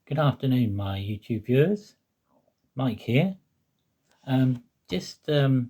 Good afternoon, my YouTube viewers. Mike here. Just to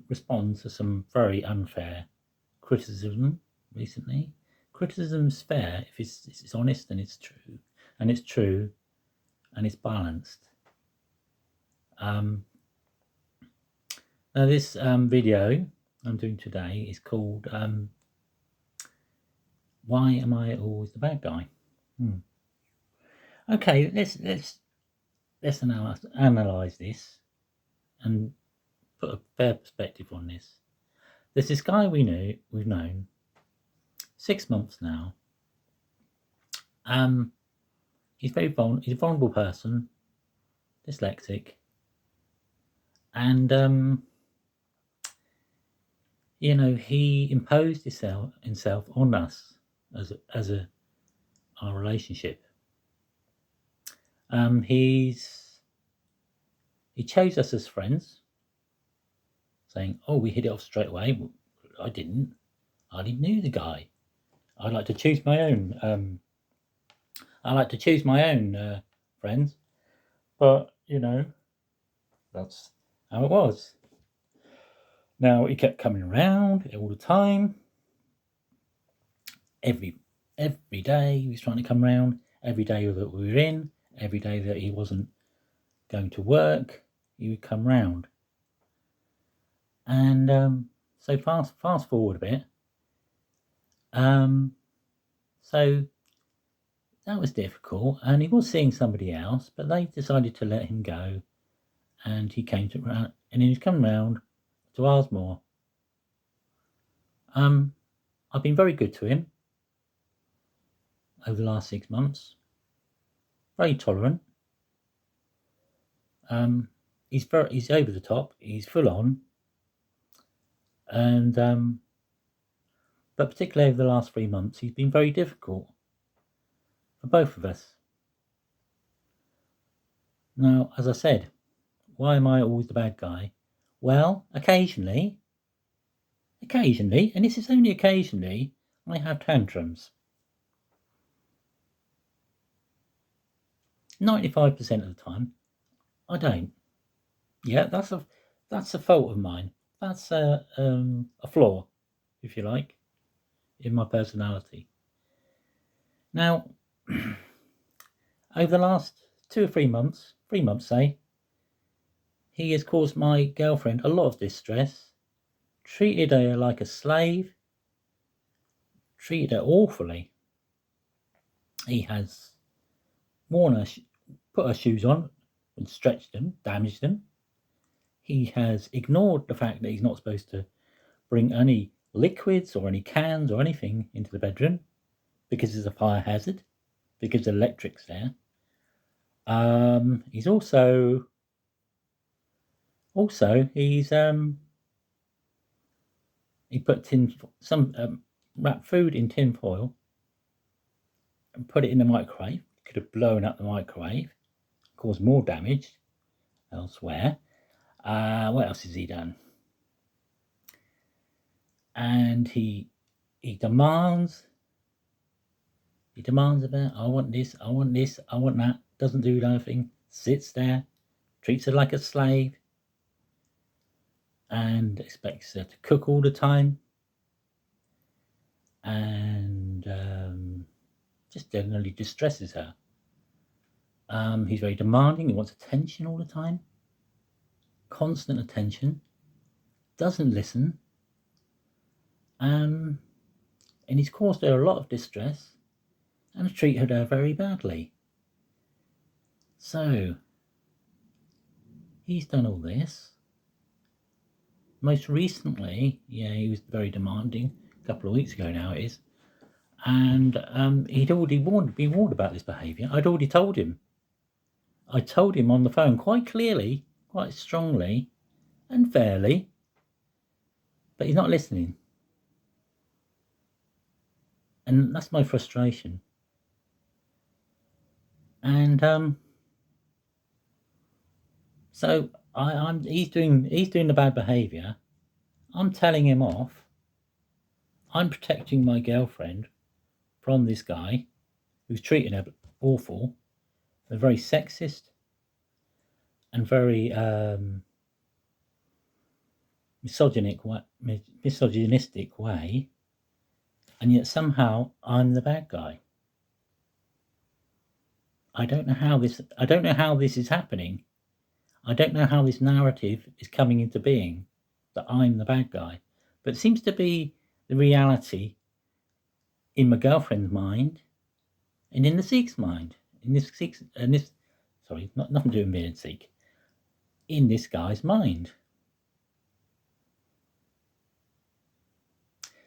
respond to some very unfair criticism recently. Criticism's fair if it's honest and it's true, and it's balanced. Now this video I'm doing today is called "Why Am I Always the Bad Guy?" Okay, let's analyze this and put a fair perspective on this. There's this guy we've known 6 months now. He's a vulnerable person, dyslexic, and he imposed himself on us as our relationship. He chose us as friends, saying, "Oh, we hit it off straight away." Well, I didn't know the guy. I like to choose my own. Friends, but that's how it was. Now he kept coming around all the time. Every day he was trying to come around. Every day that we were in, every day that he wasn't going to work, he would come round. And so fast forward a bit. So that was difficult, and he was seeing somebody else, but they decided to let him go, and he came and he was coming round to ours more. I've been very good to him over the last 6 months. Very tolerant. He's over the top. He's full on, and but particularly over the last 3 months, he's been very difficult for both of us. Now, as I said, why am I always the bad guy? Well, occasionally, and this is only occasionally, I have tantrums. 95% of the time, I don't. Yeah, that's a fault of mine. That's a flaw, if you like, in my personality. Now, over the last 2 or 3 months, say, he has caused my girlfriend a lot of distress, treated her like a slave, treated her awfully. He has put her shoes on and stretched them, damaged them. He has ignored the fact that he's not supposed to bring any liquids or any cans or anything into the bedroom because there's a fire hazard, because the electric's there. He's also he put wrapped food in tin foil and put it in the microwave. Could have blown up the microwave, caused more damage elsewhere. What else has he done? And he demands about, I want this, I want that. Doesn't do nothing. Sits there, treats her like a slave, and expects her to cook all the time, and just generally distresses her. He's very demanding. He wants attention all the time, constant attention. Doesn't listen, and he's caused her a lot of distress and treated her very badly. So he's done all this. Most recently, he was very demanding. A couple of weeks ago now it is, and he'd already been warned about this behaviour. I'd already told him. I told him on the phone quite clearly, quite strongly, and fairly, but he's not listening, and that's my frustration. And so he's doing the bad behaviour. I'm telling him off. I'm protecting my girlfriend from this guy. who's treating her awful. They're very sexist and very misogynistic way, and yet somehow I'm the bad guy. I don't know how this is happening. I don't know how this narrative is coming into being, that I'm the bad guy. But it seems to be the reality in my girlfriend's mind and in the Sikh's mind. Sorry, nothing to do with me and Sikh. In this guy's mind.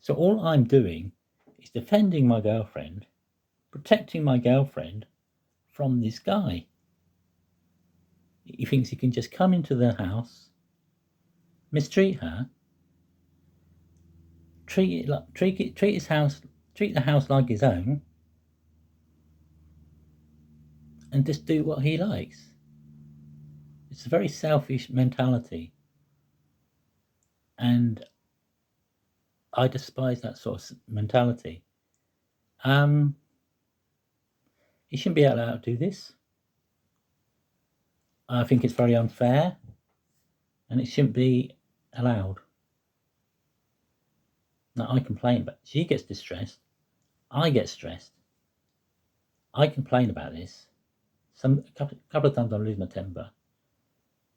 So all I'm doing is defending my girlfriend, protecting my girlfriend from this guy. He thinks he can just come into the house, mistreat her, treat the house like his own, and just do what he likes. It's a very selfish mentality, and I despise that sort of mentality. He shouldn't be allowed to do this. I think it's very unfair, and it shouldn't be allowed. Now I complain, but she gets distressed. I get stressed. I complain about this. A couple of times I lose my temper.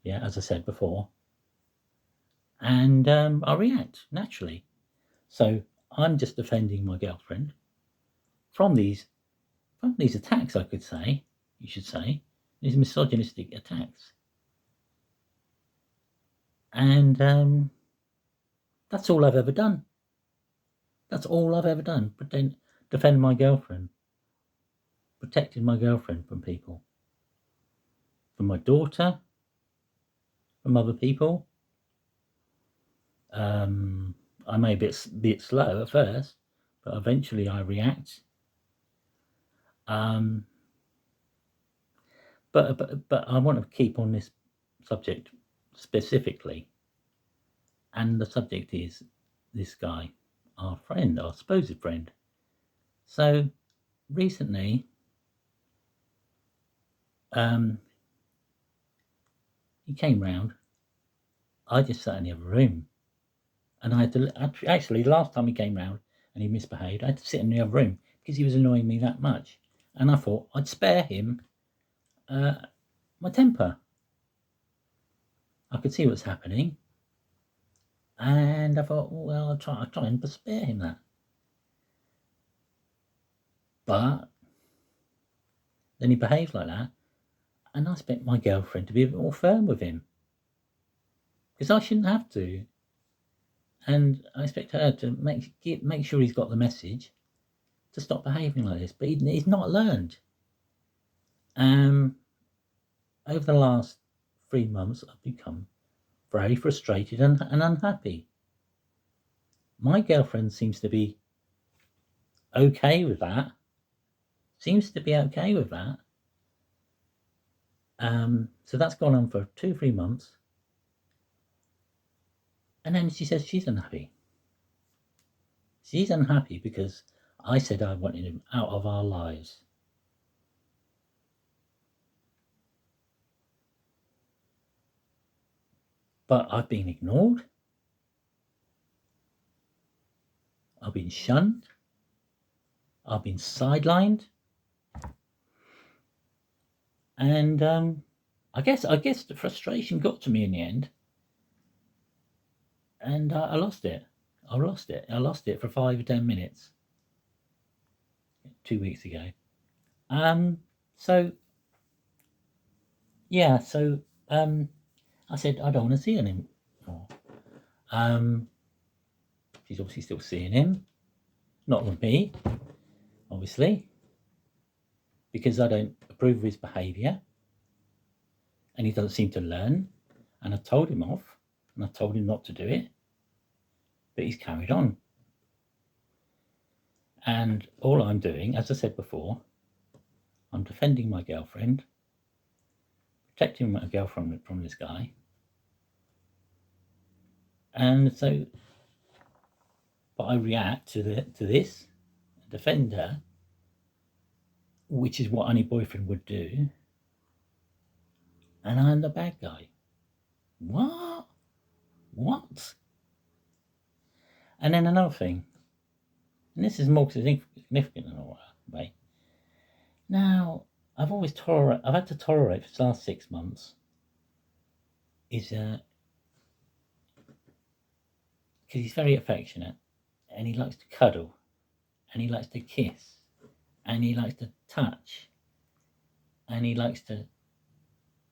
Yeah, as I said before, and I react naturally. So I'm just defending my girlfriend from these attacks. I could say, you should say, these misogynistic attacks, and that's all I've ever done. That's all I've ever done. Defend my girlfriend, protecting my girlfriend from people, from my daughter, from other people. I may be a bit slow at first, but eventually I react. But I want to keep on this subject specifically, and the subject is this guy, our friend, our supposed friend. So recently, he came round. I just sat in the other room, and I had to actually last time he came round and he misbehaved, I had to sit in the other room because he was annoying me that much, and I thought I'd spare him my temper. I could see what's happening, and I thought, well, I'll try and spare him that. But then he behaved like that, and I expect my girlfriend to be a bit more firm with him, because I shouldn't have to. And I expect her to make sure he's got the message to stop behaving like this. But he's not learned. Over the last 3 months, I've become very frustrated and unhappy. My girlfriend seems to be okay with that. So that's gone on for 2-3 months. And then she says she's unhappy. She's unhappy because I said I wanted him out of our lives. But I've been ignored. I've been shunned. I've been sidelined. And I guess the frustration got to me in the end. And I lost it. I lost it for 5 or 10 minutes 2 weeks ago. So I said I don't want to see him anymore. She's obviously still seeing him, not with me, obviously, because I don't approve of his behaviour, and he doesn't seem to learn. And I told him off, and I told him not to do it, but he's carried on. And all I'm doing, as I said before, I'm defending my girlfriend, protecting my girlfriend from this guy. And so, but I react to this, defend her, which is what any boyfriend would do, and I'm the bad guy. What? What? And then another thing, and this is more significant in a way. Now, I've had to tolerate for the last 6 months, is because he's very affectionate, and he likes to cuddle, and he likes to kiss, and he likes to touch, and he likes to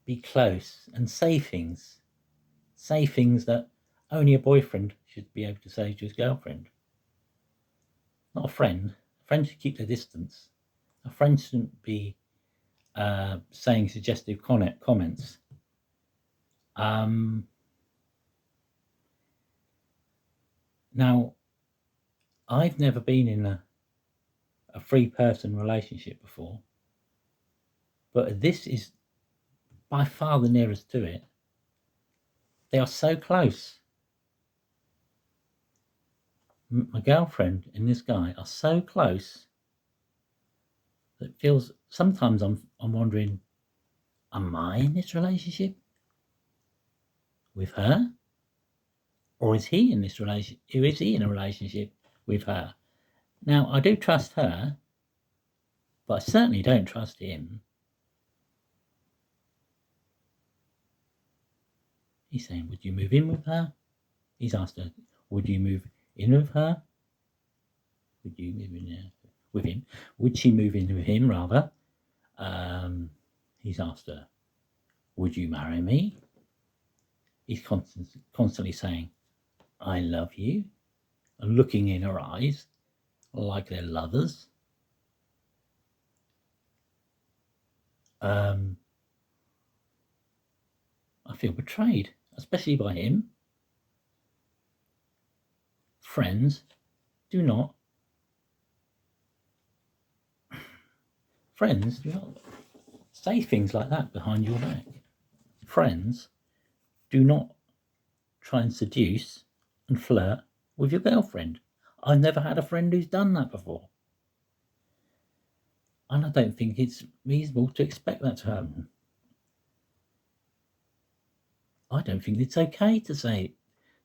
be close and say things that only a boyfriend should be able to say to his girlfriend. Not a friend. A friend should keep their distance. A friend shouldn't be saying suggestive comments. Now, I've never been in a 3-person relationship before, but this is by far the nearest to it. They are so close. My girlfriend and this guy are so close that it feels, sometimes I'm wondering, am I in this relationship with her? Or is he in this relationship? Is he in a relationship with her? Now, I do trust her, but I certainly don't trust him. He's saying, would you move in with her? He's asked her, would you move in with her? Would you move in with him? Would she move in with him, rather? He's asked her, would you marry me? He's constantly saying, I love you, and looking in her eyes like they're lovers. I feel betrayed, especially by him. Friends do not say things like that behind your back. Friends do not try and seduce and flirt with your girlfriend. I've never had a friend who's done that before. And I don't think it's reasonable to expect that to happen. I don't think it's okay to say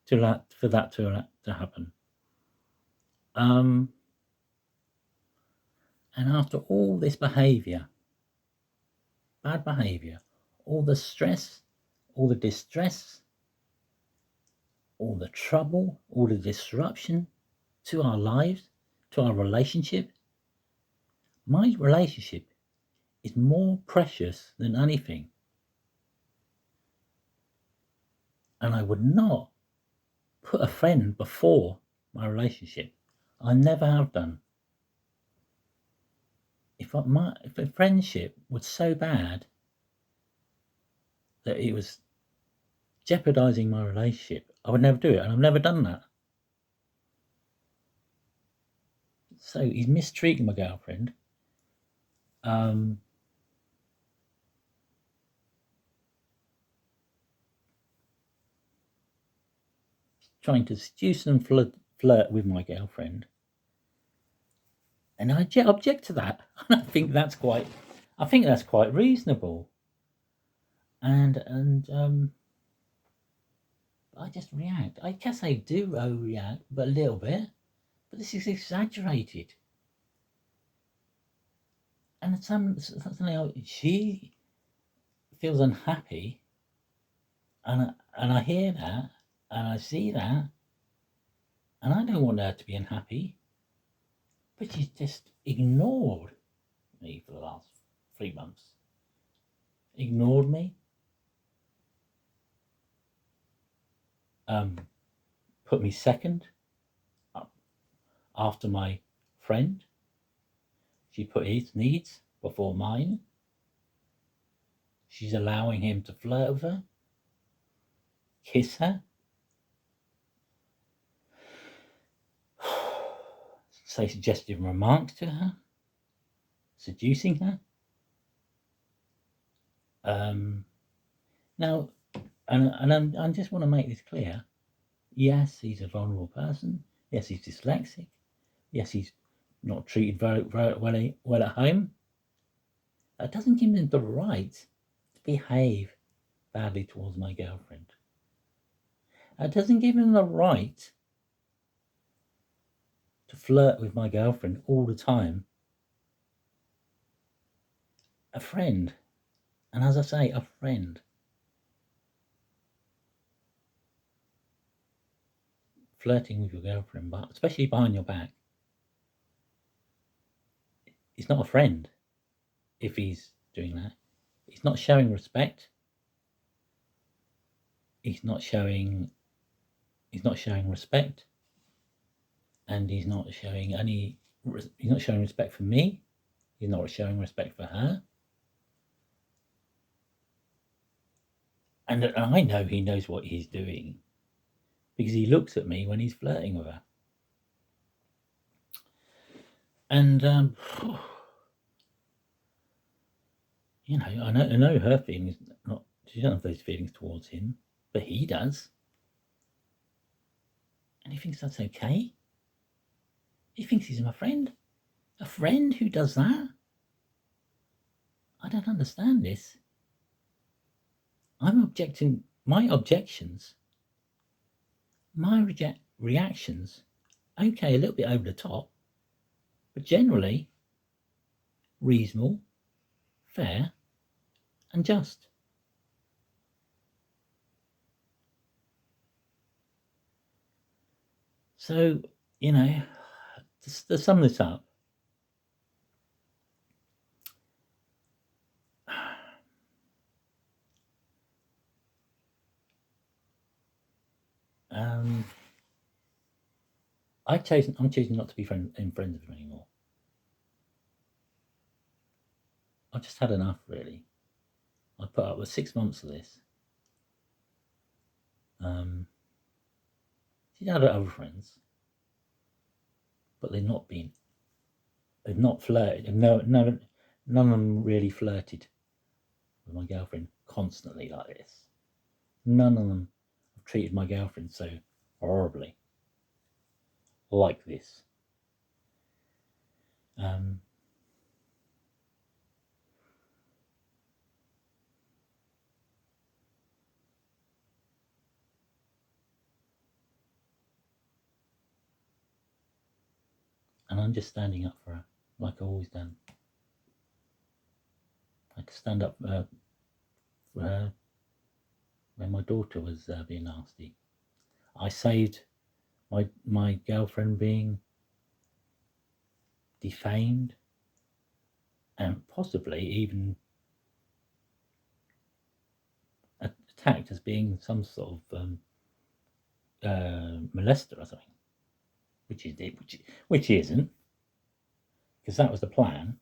for that to happen. And after all this behaviour, bad behaviour, all the stress, all the distress, all the trouble, all the disruption to our lives, to our relationship, my relationship is more precious than anything. And I would not put a friend before my relationship. I never have done. If a friendship was so bad that it was jeopardizing my relationship, I would never do it, and I've never done that. So he's mistreating my girlfriend. Trying to seduce and flirt with my girlfriend, and I object to that. I think that's quite reasonable. And I just react. I guess I do overreact, but a little bit. But this is exaggerated. And suddenly she feels unhappy, and I hear that, and I see that, and I don't want her to be unhappy. But she's just ignored me for the last 3 months. Ignored me. Put me second after my friend. She put his needs before mine. She's allowing him to flirt with her, kiss her, say suggestive remarks to her, seducing her. Now, and I just want to make this clear. Yes, he's a vulnerable person. Yes, he's dyslexic. Yes, he's not treated very well at home. That doesn't give him the right to behave badly towards my girlfriend. That doesn't give him the right to flirt with my girlfriend all the time. A friend, and as I say, a friend, flirting with your girlfriend, but especially behind your back, he's not a friend if he's doing that. He's not showing respect. He's not showing respect, and he's not showing respect for me. He's not showing respect for her. And I know he knows what he's doing because he looks at me when he's flirting with her. And you know, I know her feelings. She doesn't have those feelings towards him, but he does, and he thinks that's okay. He thinks he's my friend. A friend who does that? I don't understand this. I'm objecting. My objections, my reactions, okay, a little bit over the top, but generally reasonable, fair, and just. So, you know, to sum this up, I'm choosing not to be friends with him anymore. I've just had enough, really. I put up with 6 months of this. She's had other friends, but they've not flirted. None of them really flirted with my girlfriend constantly like this. None of them have treated my girlfriend so horribly like this. And I'm just standing up for her, like I've always done. I had to stand up for her when my daughter was being nasty. I saved my girlfriend being defamed and possibly even attacked as being some sort of molester or something, which he isn't, because that was the plan.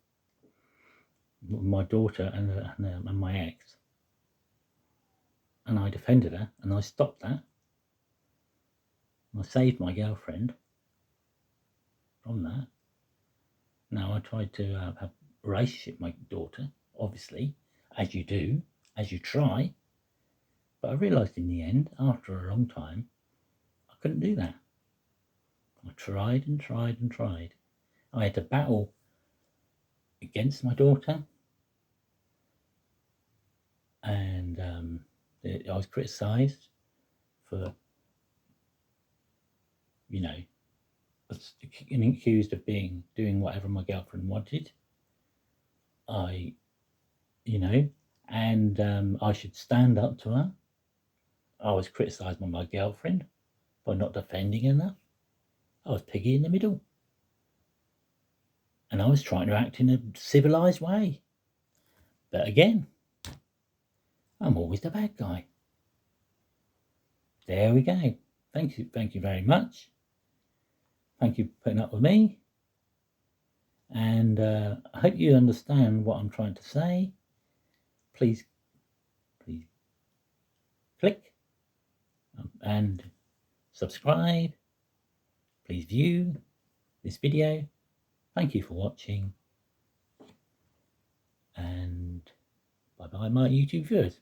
My daughter and my ex, and I defended her and I stopped that. I saved my girlfriend from that. Now I tried to have a relationship with my daughter, obviously, as you do, as you try. But I realised in the end, after a long time, I couldn't do that. I tried and tried and tried. I had to battle against my daughter, and I was criticised for, you know, getting accused of doing whatever my girlfriend wanted. I should stand up to her. I was criticised by my girlfriend for not defending enough. I was piggy in the middle. And I was trying to act in a civilised way. But again, I'm always the bad guy. There we go. Thank you very much. Thank you for putting up with me. And I hope you understand what I'm trying to say. Please click and subscribe. Please view this video. Thank you for watching. And bye-bye, my YouTube viewers.